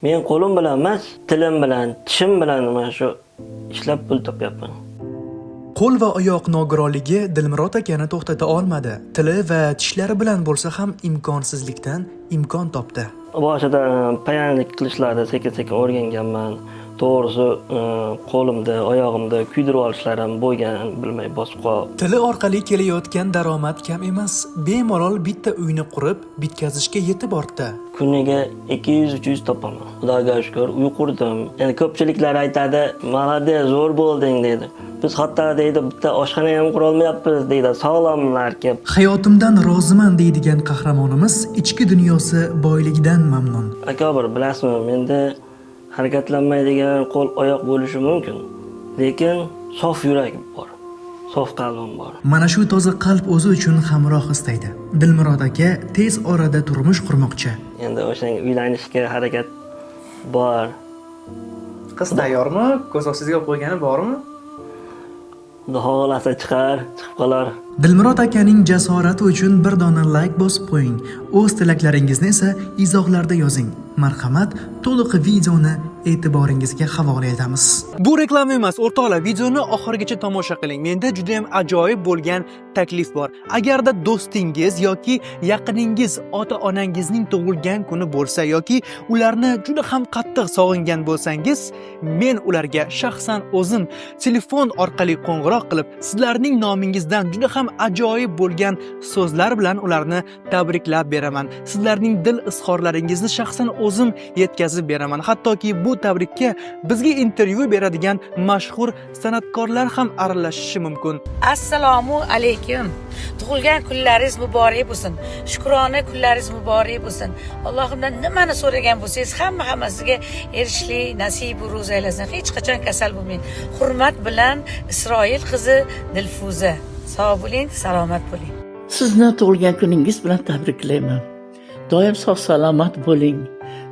Men qo'lim bilan emas, tilim bilan, tishim bilan mana shu ishlab pul topyapman. Qo'l va oyoq nogironligi Dilmurod akani to'xtata olmadi. Tili va tishlari bilan bo'lsa ham imkonsizlikdan imkon topdi. Boshida payanlik qilishlarni sekin-sekin o'rganganman. To'g'risi, qo'limda, oyog'imda kuydirib olishlar ham bo'lgan, bilmay bosib qolib. Tili orqali kelayotgan daromad kam emas. Bemalol bitta uyni qurib, bitkazishga yetib ortdi. Kuniga 200-300 topaman. Xudoga shukr, uy qurdim. Endi ko'pchiliklar aytadi, "Malades, zo'r bo'lding" deydi. Biz hatto deydi, bitta oshxona ham qura olmayapmiz deydi, sog'lomlar kelib. Hayotimdan roziman deydigan qahramonimiz ichki dunyosi boyligidan mamnun. Aka, bir bilasizmi, menda harakatlanmaydigan qo'l oyoq bo'lishi mumkin, lekin sof yurak bor, sof qalbim bor. Mana shu toza qalb o'zi uchun hamroh istaydi. Dilmurod aka tez orada turmush qurmoqchi. Endi o'shanga uylanishga harakat bor. Qiz tayyormi? Ko'z ostizga qo'ygani bormi? Xudo xohlasa chiqib qolar. Dilmurod akaning jasorati uchun bir dona like bosib qo'ying. O'z tilaklaringizni esa izohlarda yozing. Marhamat, to'liq videoni e'tiboringizga havola etamiz. Bu reklama emas, o'rtoqlar, videoni oxirigacha tomosha qiling. Menda juda ham ajoyib bo'lgan taklif bor. Agarda do'stingiz yoki yaqiningiz ota-onangizning tug'ilgan kuni bo'lsa yoki ularni juda ham qattiq sog'ingan bo'lsangiz, men ularga shaxsan o'zim telefon orqali qo'ng'iroq qilib, sizlarning nomingizdan juda ham ajoyib bo'lgan so'zlar bilan ularni tabriklab beraman. Sizlarning dil izhorlaringizni shaxsan o'zim yetkazib beraman. Hattoki bu tabrikka bizga intervyu beradigan mashhur san'atkorlar ham aralashishi mumkin. Assalomu alaykum. Tug'ilgan kunlaringiz muborak bo'lsin. Shukrona kunlaringiz muborak bo'lsin. Allohimdan nimani so'ragan bo'lsangiz, hammasiga erishishlik nasib va ro'za aylasin. Hech qachon kasal bo'lmang. Hurmat bilan Isroil qizi Dilfuza. Sog' bo'ling, salomat bo'ling. Sizni tug'ilgan kuningiz bilan tabriklayman. Doim sog' salomat bo'ling.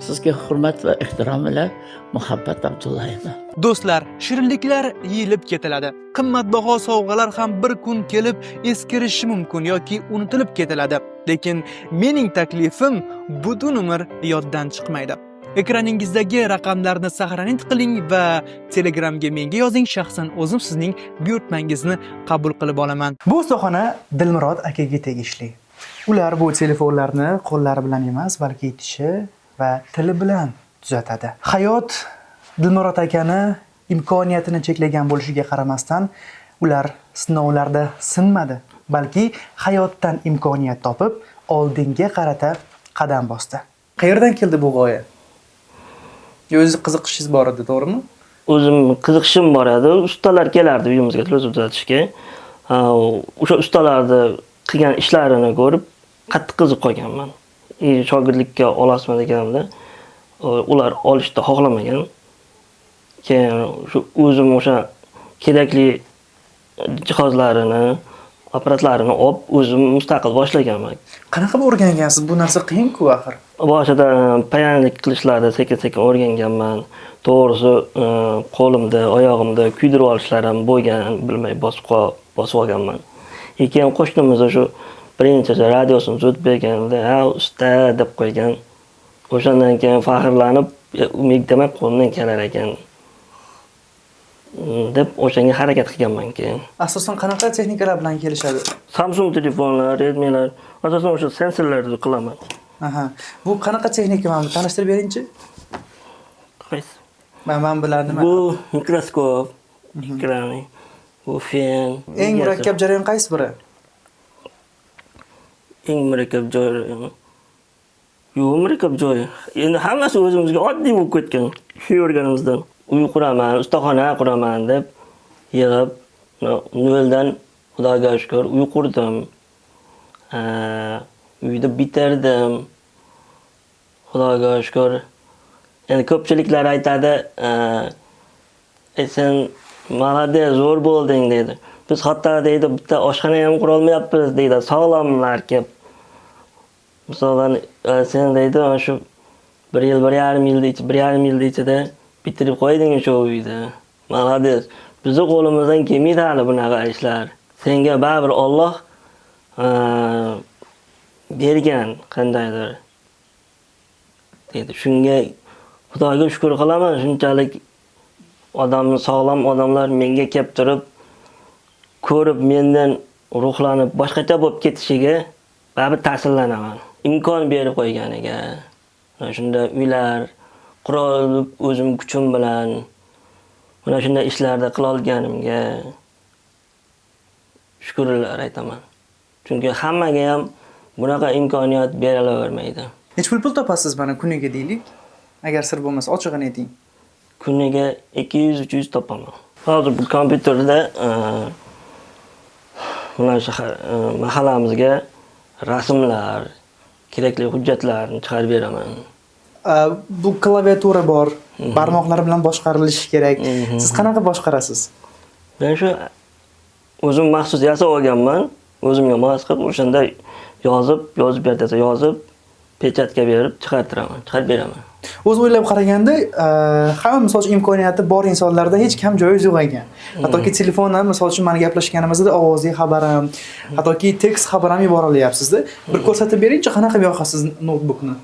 Sizga hurmat va ehtirom bilan Muhabbat Abdullayeva. Do'stlar, shirinliklar yeyilib ketiladi. Qimmatbaho sovg'alar ham bir kun kelib eskirishi mumkin yoki unutilib ketiladi. Lekin mening taklifim butun umr yoddan chiqmaydi. Ekraningizdagi raqamlarni saqlanib qiling va Telegramga menga yozing, shaxsan o'zim sizning buyurtmangizni qabul qilib olaman. Bu ustaxona Dilmurod akaga tegishli. Ular bu telefonlarni qo'llari bilan emas, balki tishi va tili bilan tuzatadi. Hayot Dilmurod akani imkoniyatini cheklagan bo'lishiga qaramasdan, ular sinovlarda sinmadi, balki hayotdan imkoniyat topib, oldinga qarata qadam bosdi. Qayerdan keldi bu g'oya? O'zi qiziqishingiz bor edi, to'g'rimi? O'zim qiziqishim bor edi. Ustalar kelardi uyimizga televizor tuzatishga. O'sha ustalarni qilgan ishlarini ko'rib, qattiq qiziqib qolganman. Shogirdlikka olasizmi deganimda, ular olishni xohlamagan. Keyin shu o'zim o'sha kerakli jihozlarini, apparatlarini olib, o'zim mustaqil boshlaganman. Qanaqa o'rgangansiz? Bu narsa qiyin-ku axir. Boshida payanlik qilishlarni sekin-sekin o'rganganman. To'g'risi, qo'limda, oyog'imda kuydirib olishlar ham bo'lgan, bilmay bosib olganman. Keyin qo'shnimiz shu birinchi radiosini uzatib berganda, "Ha, usta" deb qo'ygan. O'shandan keyin faxrlanib, "Umid demak qo'limdan kelar ekan" deb o'shanga harakat qilganman keyin. Asosan qanaqa texnikalar bilan kelishadi? Samsung telefonlar, Redmi'lar, asosan o'sha sensorlarni qilaman. Aha. Bu qanaqa texnika? Mana tanishtirib beringchi. Qaysi? Men bilan nima? Bu mikroskop, ekran, bu fen. Eng murakkab jarayon qaysi biri? Eng murakkab joyi. Yo'q, murakkab joyi. Endi hammasi o'zimizga oddiy bo'lib ketgan. Shu o'rganimizdan. Uy quraman, ustaxona quraman deb yig'ib, noldan Xudoga shukr uy qurdim. Uyda bitirdim. Xudoga shukr. Endi ko'pchiliklar aytadi, "Sen malades, zo'r bo'lding" deydi. Biz hatto deydi, bitta oshxona ham qura olmayapmiz deydi, sog'lomlar kelib. Masalan, sen deydi, shu 1,5 yil ichida bitirib qo'yding shu uyda. Malades. Bizni qo'limizdan kelmaydi hali bunaqa ishlar. Senga baribir Alloh bergan qandaydir dedi. Shunga Xudoga shukr qilaman, shunchalik sog'lom odamlar menga kelib turib, ko'rib mendan ruhlanib boshqacha bo'lib ketishiga baribir ta'sirlanaman. Imkon berib qo'yganiga, mana shunda uylar qura olib o'zim kuchim bilan mana shunday ishlarda qila olganimga shukrlar aytaman. Chunki hammaga ham bunaqa imkoniyat berilavermaydi. Necha pul topasiz mana kuniga deylik? Agar sir bo'lmasa ochig'ini ayting. Kuniga 200-300 topaman. Hozir bu kompyuterda mana shahar mahallamizga rasmlar, kerakli hujjatlarni chiqarib beraman. Bu klaviatura bor, barmoqlar bilan boshqarilishi kerak. Siz qanaqa boshqarasiz? Men shu o'zim maxsus yasab olganman. O'zimga mos qilib o'shanda yozib ber desa yozib, pechatga berib chiqarib beraman. O'z o'ylab qaraganda, hamma misol uchun imkoniyati bor insonlarda hech kam joyi yo'q ekan. Hattoki telefondan misol uchun mana gaplashganimizda ovozli xabar ham, hattoki tekst xabar ham yubora olyapsiz-da. Bir ko'rsatib beringchi, qanaqa yoqasiz notebookni?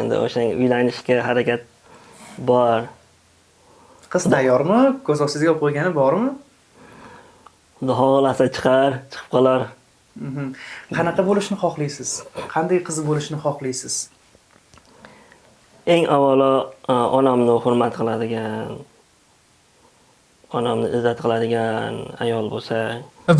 Endi o'shanga uylanishga harakat bor. Qiz tayyormi? Ko'z ostizga olib qo'ygani bormi? Xudo xohlasa chiqib qolar. Qanaqa bo'lishni xohlaysiz? Qanday qiz bo'lishni xohlaysiz? Eng avvalo onamni hurmat qiladigan, onamni izzat qiladigan ayol bo'lsa,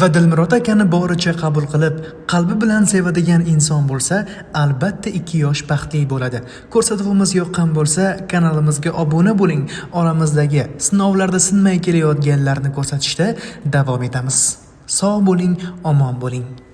Va Dilmurod akani boricha qabul qilib, qalbi bilan sevadigan inson bo'lsa, albatta 2 yosh baxtli bo'ladi. Ko'rsatuvimiz yoqqan bo'lsa, kanalimizga obuna bo'ling. Oramizdagi sinovlarda sinmay kelayotganlarni ko'rsatishda davom etamiz. Sog' bo'ling, omon bo'ling.